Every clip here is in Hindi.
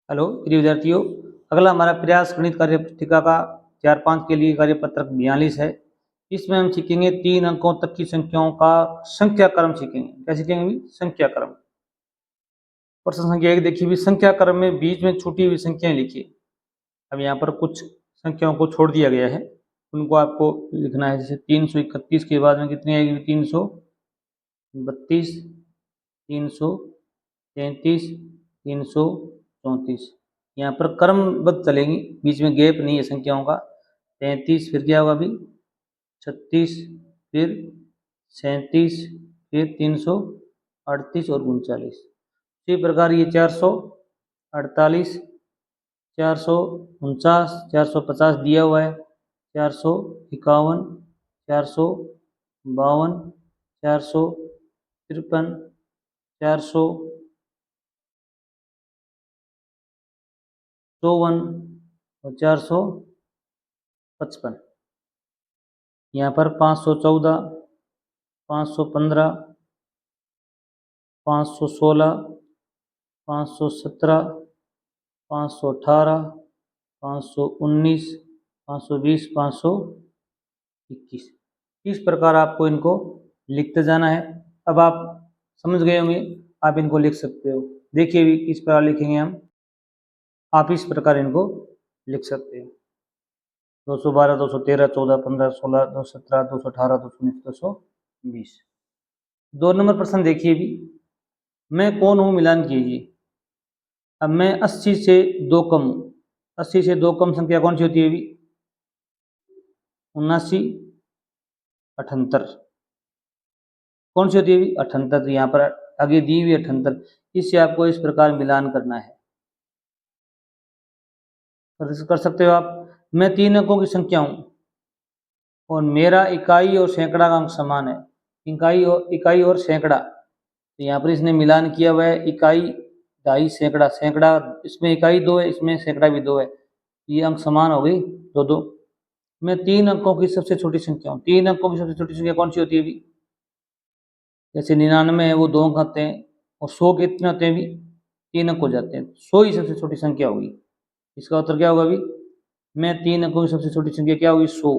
हेलो प्रिय विद्यार्थियों, अगला हमारा प्रयास गणित कार्य पुस्तिका का 4-5 के लिए कार्यपत्रक 42 है। इसमें हम सीखेंगे 3 अंकों तक की संख्याओं का संख्या क्रम सीखेंगे। क्या सीखेंगे भी? संख्या क्रम। प्रश्न संख्या 1 देखिए भी, संख्या क्रम में बीच में छूटी हुई संख्याएं लिखिए। अब यहाँ पर कुछ संख्याओं को छोड़ दिया गया है, उनको आपको लिखना है। जैसे 331 के बाद में कितनी आएगी? 332, 333, 334। यहाँ पर क्रमबद्ध चलेंगी, बीच में गैप नहीं है संख्याओं का। 33, फिर क्या होगा अभी? 36, फिर 37, फिर 338 और 39। इसी प्रकार ये 448, 449, 450 दिया हुआ है, 451, 452, 453, 454 और 455। यहाँ पर 514, 515, 516, 517, 518, 519, 520, 521। इस प्रकार आपको इनको लिखते जाना है। अब आप समझ गए होंगे, आप इनको लिख सकते हो। देखिए भी किस प्रकार लिखेंगे हम। आप इस प्रकार इनको लिख सकते हैं। 212, 213, 14, 15, 16, 217, 218, 219, 220। 2 नंबर प्रश्न देखिए भी, मैं कौन हूँ मिलान कीजिए। अब मैं 80 से 2 कम हूँ। 80 से 2 कम संख्या कौन सी होती है भी? 79, 78। कौन सी होती है भी? 78। तो यहाँ पर आगे दी हुई 78, इससे आपको इस प्रकार मिलान करना है। कर सकते हो आप। मैं 3 अंकों की संख्या हूँ और मेरा इकाई और सैकड़ा का अंक समान है। इकाई और सैकड़ा, तो यहाँ पर इसने मिलान किया हुआ है। इकाई, ढाई, सैकड़ा। सैकड़ा इसमें इकाई 2 है, इसमें सैकड़ा भी 2 है, ये अंक समान हो गई, 2-2। मैं 3 अंकों की सबसे छोटी संख्या हूँ। 3 अंकों की सबसे छोटी संख्या कौन सी होती है भी? जैसे 99 है, वो 2 अंक आते हैं, और 100 कितने होते हैं भी? 3 अंक हो जाते हैं। 100 ही सबसे छोटी संख्या होगी। इसका उत्तर क्या होगा भी? मैं 3 अंकों की सबसे छोटी संख्या क्या होगी? 100।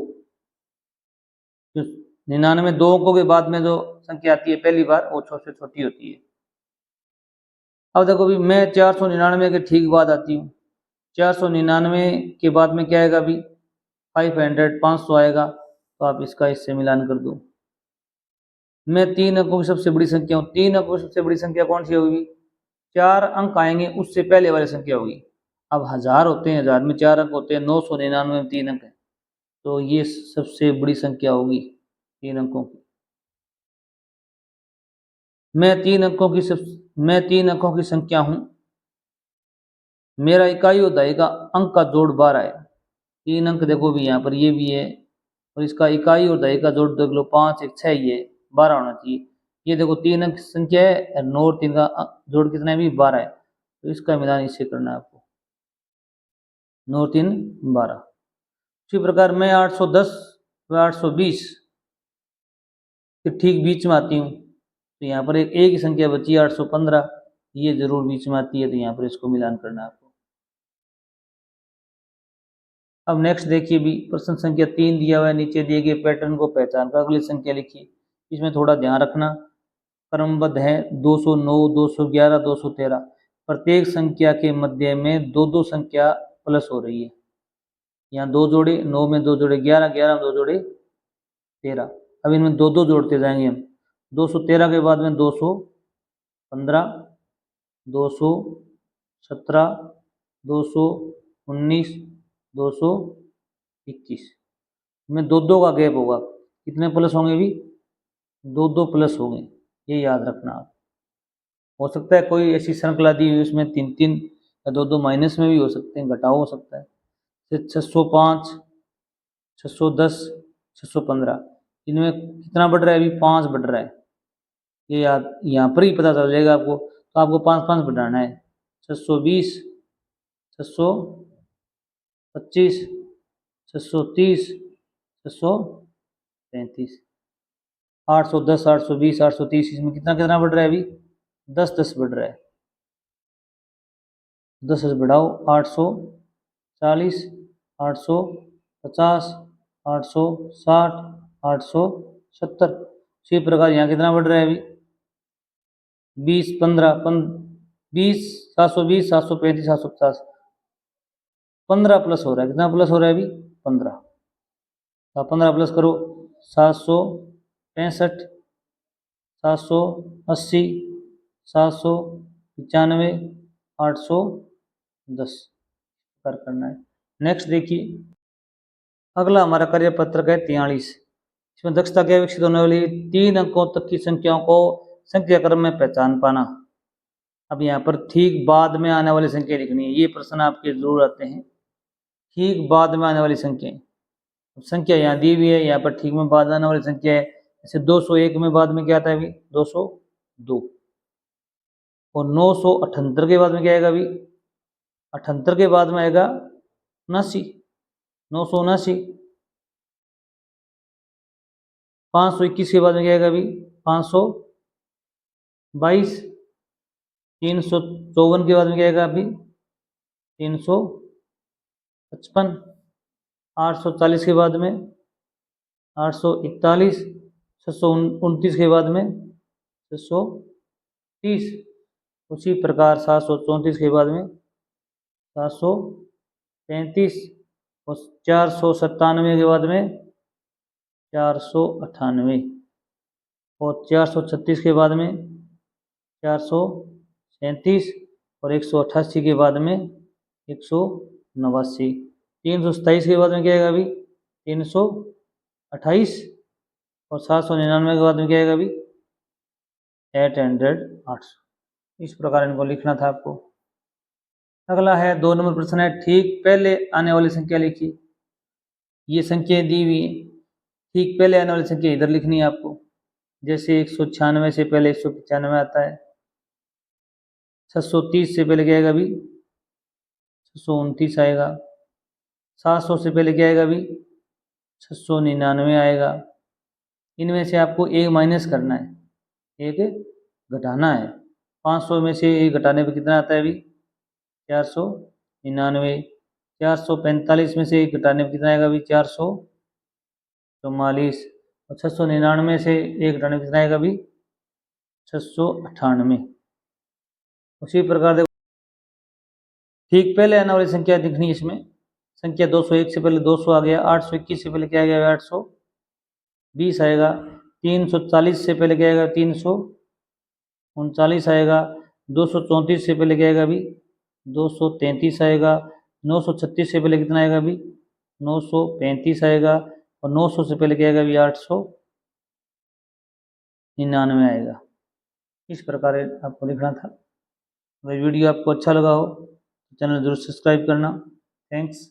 जो 99 2 अंकों के बाद में जो संख्या आती है पहली बार, वो सबसे छोटी होती है। अब देखो भी, मैं 499 के ठीक बाद आती हूँ। 499 के बाद में क्या आएगा अभी? 500, 500 आएगा। तो आप इसका इससे मिलान कर दो। मैं 3 अंकों की सबसे बड़ी संख्या हूँ। 3 अंकों की सबसे बड़ी संख्या कौन सी होगी? 4 अंक आएंगे उससे पहले वाली संख्या होगी। अब 1000 होते हैं, 1000 में 4 अंक होते हैं, 999 में 3 अंक है, तो ये सबसे बड़ी संख्या होगी 3 अंकों की। मैं 3 अंकों की संख्या हूँ। मेरा इकाई और दहाई का अंक का जोड़ 12 है। 3 अंक देखो भी, यहाँ पर ये भी है, और इसका इकाई और दहाई का जोड़ देख लो, 5 1 6, ये 12 होना चाहिए। ये देखो 3 अंक संख्या है, 9 और 3 का जोड़ कितना है भी? 12 है। तो इसका मिलान इससे करना है आपको। 9 और 3 12। इसी प्रकार मैं 810 व 820 के ठीक बीच में आती हूँ। तो यहाँ पर एक ही संख्या बची है, 815, ये जरूर बीच में आती है, तो यहाँ पर इसको मिलान करना है आपको। अब नेक्स्ट देखिए भी, प्रश्न संख्या 3 दिया हुआ है, नीचे दिए गए पैटर्न को पहचान कर अगली संख्या लिखिए। इसमें थोड़ा ध्यान रखना, क्रमबद्ध है 209, 211, 213। प्रत्येक संख्या के मध्य में 2-2 संख्या प्लस हो रही है। यहाँ 2 जोड़े, 9 में 2 जोड़े 11, 11 में 2 जोड़े 13। अब इनमें 2-2 जोड़ते जाएंगे हम। 213 के बाद में 215, 217, 219, 221 में 2-2 का गैप होगा। कितने प्लस होंगे भी? 2-2 प्लस होंगे, ये याद रखना आप। हो सकता है कोई ऐसी श्रृंखला दी हुई उसमें 3-3 या 2-2 माइनस में भी हो सकते हैं, घटाव हो सकता है। फिर 605, 610, 615, इनमें कितना बढ़ रहा है अभी? 5 बढ़ रहा है। ये याद, यहाँ पर ही पता चल जाएगा आपको। तो आपको 5-5 बढ़ाना है। 620, 625, 630, 635, 810, 820, 830, इसमें कितना कितना बढ़ रहा है अभी? 10-10 बढ़ रहा है। 10 से बढ़ाओ 840, 850, 860, 870। इसी प्रकार यहाँ कितना बढ़ रहा है अभी 20, 15, 20, 720, 735, 750, 15 प्लस हो रहा है। कितना प्लस हो रहा है अभी 15। तो 15 प्लस करो 765, 780, 795, 810 कर करना है। नेक्स्ट देखिए, अगला हमारा कार्य पत्रक है 43। इसमें दक्षता क्या विकसित होने वाली 3 अंकों तक की संख्याओं को संख्या क्रम में पहचान पाना। अब यहाँ पर ठीक बाद में आने वाली संख्या लिखनी है। ये प्रश्न आपके जरूर आते हैं, ठीक बाद में आने वाली संख्या। संख्या यहाँ दी हुई है, यहाँ पर ठीक में बाद आने वाली संख्या है। जैसे 201 में बाद में क्या आता है अभी 202, और 978 के बाद में क्या आएगा अभी 78 के बाद में आएगा 79, 979, 521 के बाद में क्या आएगा अभी 522, 354 के बाद में क्या आएगा अभी 355, 840 के बाद में 841, 629 के बाद में 630, उसी प्रकार 734 के बाद में 735, और 497 के बाद में 498, और 436 के बाद में 437, और 188 के बाद में 189, 327 के बाद में क्या आएगा अभी 328, और 799 के बाद में क्या आएगा अभी 800। इस प्रकार इनको लिखना था आपको। अगला है 2 नंबर प्रश्न है, ठीक पहले आने वाली संख्या लिखिए। ये संख्या दी हुई है, ठीक पहले आने वाली संख्या इधर लिखनी है आपको। जैसे 196 से पहले 195 आता है, 630 से पहले क्या आएगा अभी 629 आएगा, 700 से पहले क्या आएगा अभी 699 आएगा। इनमें से आपको एक माइनस करना है, एक घटाना है। 500 में से एक घटाने पर कितना आता है अभी 499। 445 में से एक घटाने पर कितना आएगा अभी 444, और 699 से एक घटाने पर कितना आएगा अभी 698। उसी प्रकार देखो, ठीक पहले आने वाली संख्या दिखनी है इसमें। संख्या 201 से पहले 200 आ गया, 821 से पहले क्या आ गया 820 आएगा, 340 से पहले क्या आएगा 339 आएगा, 234 से पहले क्या आएगा अभी 233 आएगा, 936 से पहले कितना आएगा अभी 935 आएगा, और 900 से पहले क्या आएगा अभी 899 आएगा। इस प्रकार आपको लिखना था। अगर वीडियो आपको अच्छा लगा हो तो चैनल जरूर सब्सक्राइब करना। थैंक्स।